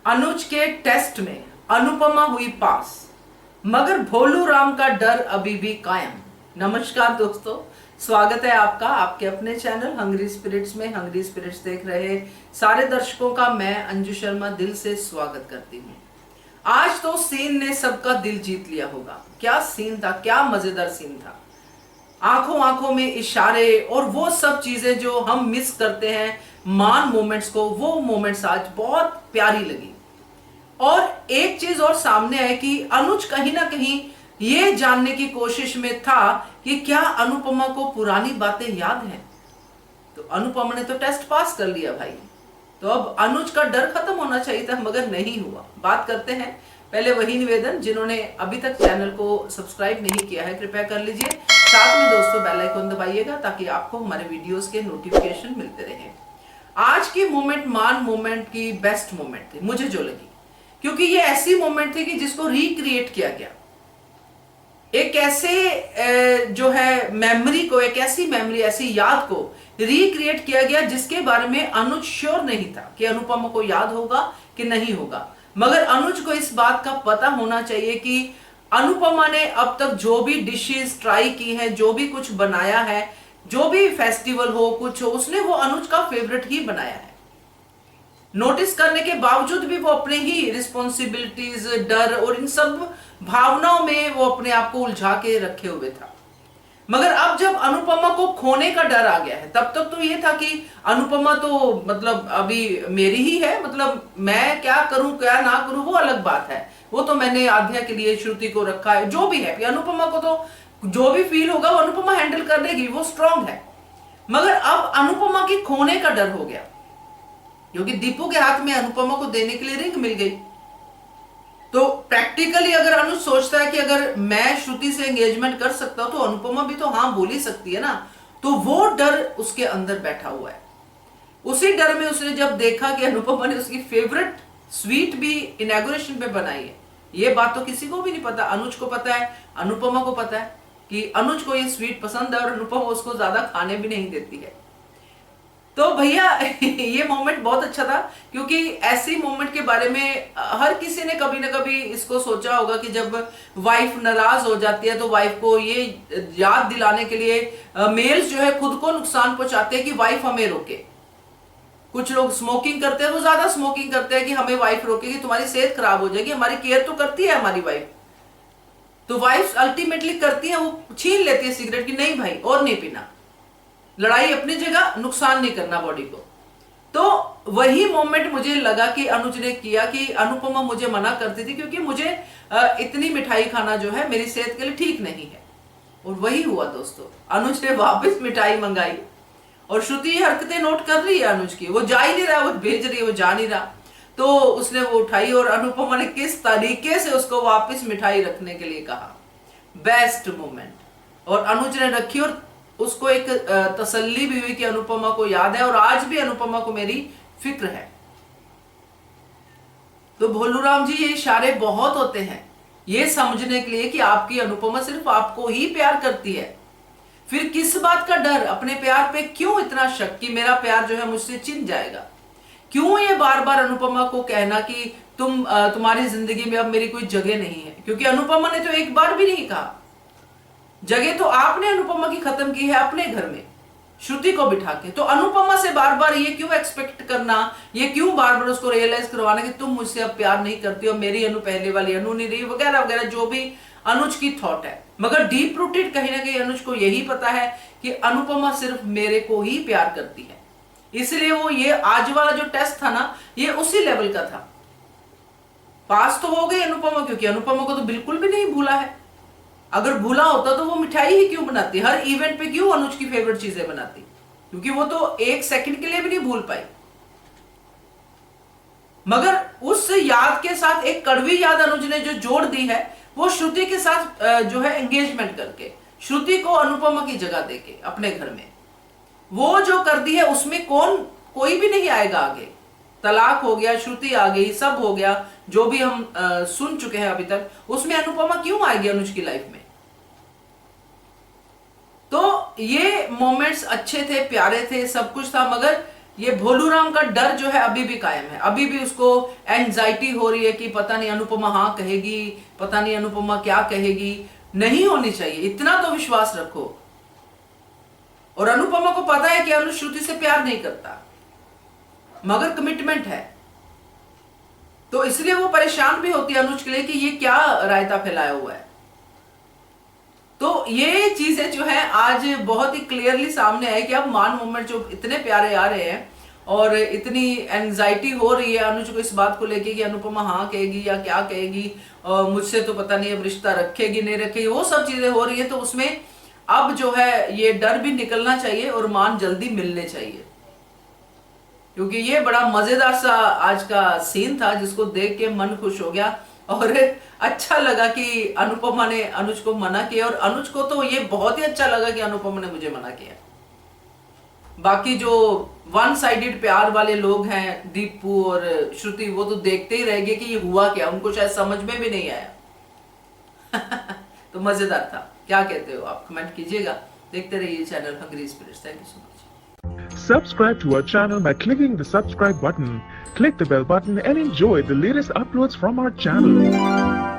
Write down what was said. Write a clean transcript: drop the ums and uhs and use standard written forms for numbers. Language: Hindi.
अनुज के टेस्ट में अनुपमा हुई पास, मगर भोलू राम का डर अभी भी कायम। नमस्कार दोस्तों, स्वागत है आपका आपके अपने चैनल हंग्री स्पिरिट्स में। हंग्री स्पिरिट्स देख रहे सारे दर्शकों का मैं अंजू शर्मा दिल से स्वागत करती हूँ। आज तो सीन ने सबका दिल जीत लिया होगा। क्या सीन था, क्या मजेदार सीन था। आंखों आंखों में इशारे और वो सब चीजें जो हम मिस करते हैं, मान मोमेंट्स को, वो मोमेंट्स आज बहुत प्यारी लगी। और एक चीज और सामने है कि अनुज कहीं ना कहीं ये जानने की कोशिश में था कि क्या अनुपमा को पुरानी बातें याद हैं। तो अनुपमा ने तो टेस्ट पास कर लिया भाई, तो अब अनुज का डर खत्म होना चाहिए था, मगर नहीं हुआ। बात करते हैं। पहले वही निवेदन, जिन्होंने अभी तक चैनल को सब्सक्राइब नहीं किया है कृपया कर लीजिए। साथ में दोस्तों बेल आइकन दबाइएगा ताकि आपको हमारे वीडियोस के नोटिफिकेशन मिलते रहे। आज की मोमेंट मान मोमेंट की बेस्ट मोमेंट थी मुझे जो लगी, क्योंकि ये ऐसी मोमेंट थी कि जिसको रिक्रिएट किया गया। एक ऐसे जो है मेमोरी को, एक ऐसी मेमोरी, ऐसी याद को रिक्रिएट किया गया जिसके बारे में अनुज श्योर नहीं था कि अनुपमा को याद होगा कि नहीं होगा। मगर अनुज को इस बात का पता होना चाहिए कि अनुपमा ने अब तक जो भी डिशेस ट्राई की हैं, जो भी कुछ बनाया है, जो भी फेस्टिवल हो, कुछ हो, उसने वो अनुज का फेवरेट ही बनाया है। नोटिस करने के बावजूद भी वो अपने ही रिस्पॉन्सिबिलिटीज, डर और इन सब भावनाओं में वो अपने आप को उलझा के रखे हुए था। मगर अब जब अनुपमा को खोने का डर आ गया है, तब तक तो ये था कि अनुपमा तो मतलब अभी मेरी ही है, मतलब मैं क्या करूं क्या ना करूं वो अलग बात है। वो तो मैंने आध्या के लिए श्रुति को रखा है, जो भी है। अनुपमा को तो जो भी फील होगा वो अनुपमा हैंडल कर लेगी, वो स्ट्रांग है। मगर अब अनुपमा की खोने का डर हो गया, क्योंकि दीपू के हाथ में अनुपमा को देने के लिए रिंग मिल गई। तो प्रैक्टिकली अगर अनुज सोचता है कि अगर मैं श्रुति से एंगेजमेंट कर सकता हूं तो अनुपमा भी तो हाँ बोल ही सकती है ना, तो वो डर उसके अंदर बैठा हुआ है। उसी डर में उसने जब देखा कि अनुपमा ने उसकी फेवरेट स्वीट भी इनॉग्रेशन पे बनाई है, ये बात तो किसी को भी नहीं पता। अनुज को पता है, अनुपमा को पता है कि अनुज को ये स्वीट पसंद है और अनुपमा उसको ज्यादा खाने भी नहीं देती है। तो भैया ये मोमेंट बहुत अच्छा था, क्योंकि ऐसी मोमेंट के बारे में हर किसी ने कभी ना कभी इसको सोचा होगा कि जब वाइफ नाराज हो जाती है तो वाइफ को ये याद दिलाने के लिए मेल्स जो है खुद को नुकसान पहुंचाते हैं कि वाइफ हमें रोके। कुछ लोग स्मोकिंग करते हैं, वो ज्यादा स्मोकिंग करते हैं कि हमें वाइफ रोकेगी, तुम्हारी सेहत खराब हो जाएगी। हमारी केयर तो करती है हमारी वाइफ, तो वाइफ अल्टीमेटली करती है, वो छीन लेती है सिगरेट की, नहीं भाई और नहीं पीना, लड़ाई अपनी जगह, नुकसान नहीं करना बॉडी को। तो वही मोमेंट मुझे लगा कि अनुज ने किया कि अनुपमा मुझे मना करती थी क्योंकि मुझे इतनी मिठाई खाना जो है मेरी सेहत के लिए ठीक नहीं है। और वही हुआ दोस्तों, अनुज ने वापस मिठाई मंगाई और श्रुति हरकतें नोट कर रही है अनुज की, वो जा ही नहीं रहा, वो भेज रही है, वो जा नहीं रहा। तो उसने वो उठाई और अनुपमा ने किस तरीके से उसको वापस मिठाई रखने के लिए कहा, बेस्ट मोमेंट। और अनुज ने रखी और उसको एक तसल्ली भी हुई कि अनुपमा को याद है और आज भी अनुपमा को मेरी फिक्र है। तो भोलू राम जी, ये इशारे बहुत होते हैं ये समझने के लिए कि आपकी अनुपमा सिर्फ आपको ही प्यार करती है। फिर किस बात का डर, अपने प्यार पे क्यों इतना शक कि मेरा प्यार जो है मुझसे छिन जाएगा। क्यों ये बार बार अनुपमा को कहना कि तुम्हारी जिंदगी में अब मेरी कोई जगह नहीं है, क्योंकि अनुपमा ने तो एक बार भी नहीं कहा। जगह तो आपने अनुपमा की खत्म की है अपने घर में श्रुति को बिठा के। तो अनुपमा से बार बार ये क्यों एक्सपेक्ट करना, ये क्यों बार बार उसको रियलाइज करवाना कि तुम मुझसे अब प्यार नहीं करती हो, मेरी अनु पहले वाली अनु नहीं रही, वगैरह वगैरह, जो भी अनुज की थॉट है। मगर डीप रूटेड कहीं ना कहीं अनुज को यही पता है कि अनुपमा सिर्फ मेरे को ही प्यार करती है। इसलिए वो ये आज वाला जो टेस्ट था ना, ये उसी लेवल का था। पास तो हो गई अनुपमा, क्योंकि अनुपमा को तो बिल्कुल भी नहीं भूला है। अगर भूला होता तो वो मिठाई ही क्यों बनाती, हर इवेंट पे क्यों अनुज की फेवरेट चीजें बनाती, क्योंकि वो तो एक सेकंड के लिए भी नहीं भूल पाई। मगर उस याद के साथ एक कड़वी याद अनुज ने जो जोड़ दी है, वो श्रुति के साथ जो है एंगेजमेंट करके, श्रुति को अनुपमा की जगह देके अपने घर में वो जो कर दी है, उसमें कोई भी नहीं आएगा आगे। तलाक हो गया, श्रुति आ गई, सब हो गया, जो भी हम सुन चुके हैं अभी तक, उसमें अनुपमा क्यों आएगी अनुज की लाइफ में। तो ये मोमेंट्स अच्छे थे, प्यारे थे, सब कुछ था, मगर ये भोलू राम का डर जो है अभी भी कायम है। अभी भी उसको एंजाइटी हो रही है कि पता नहीं अनुपमा हाँ कहेगी, पता नहीं अनुपमा क्या कहेगी। नहीं होनी चाहिए, इतना तो विश्वास रखो। और अनुपमा को पता है कि अनुज श्रुति से प्यार नहीं करता, मगर कमिटमेंट है, तो इसलिए वो परेशान भी होती है अनुज के लिए कि ये क्या रायता फैलाया हुआ है। तो ये चीजें जो है आज बहुत ही क्लियरली सामने है कि अब मान मूवमेंट जो इतने प्यारे आ रहे हैं और इतनी एंजाइटी हो रही है अनुज को इस बात को लेके कि अनुपमा हाँ कहेगी या क्या कहेगी, मुझसे तो पता नहीं अब रिश्ता रखेगी नहीं रखेगी, वो सब चीजें हो रही है। तो उसमें अब जो है ये डर भी निकलना चाहिए और मान जल्दी मिलने चाहिए, क्योंकि ये बड़ा मजेदार सा आज का सीन था जिसको देख के मन खुश हो गया और अच्छा लगा कि अनुपमा ने अनुज को मना किया। और अनुज को तो ये बहुत ही अच्छा लगा कि अनुपमा ने मुझे मना किया। बाकी जो वन साइडेड प्यार वाले लोग हैं दीपू और श्रुति, वो तो देखते ही रह गए कि ये हुआ क्या, उनको शायद समझ में भी नहीं आया। तो मजेदार था। क्या कहते हो आप, कमेंट कीजिएगा। देखते रहिए channel hungry spirits. Thank you so much. Subscribe to our channel by clicking the subscribe button. Click the bell button and enjoy the latest uploads from our channel.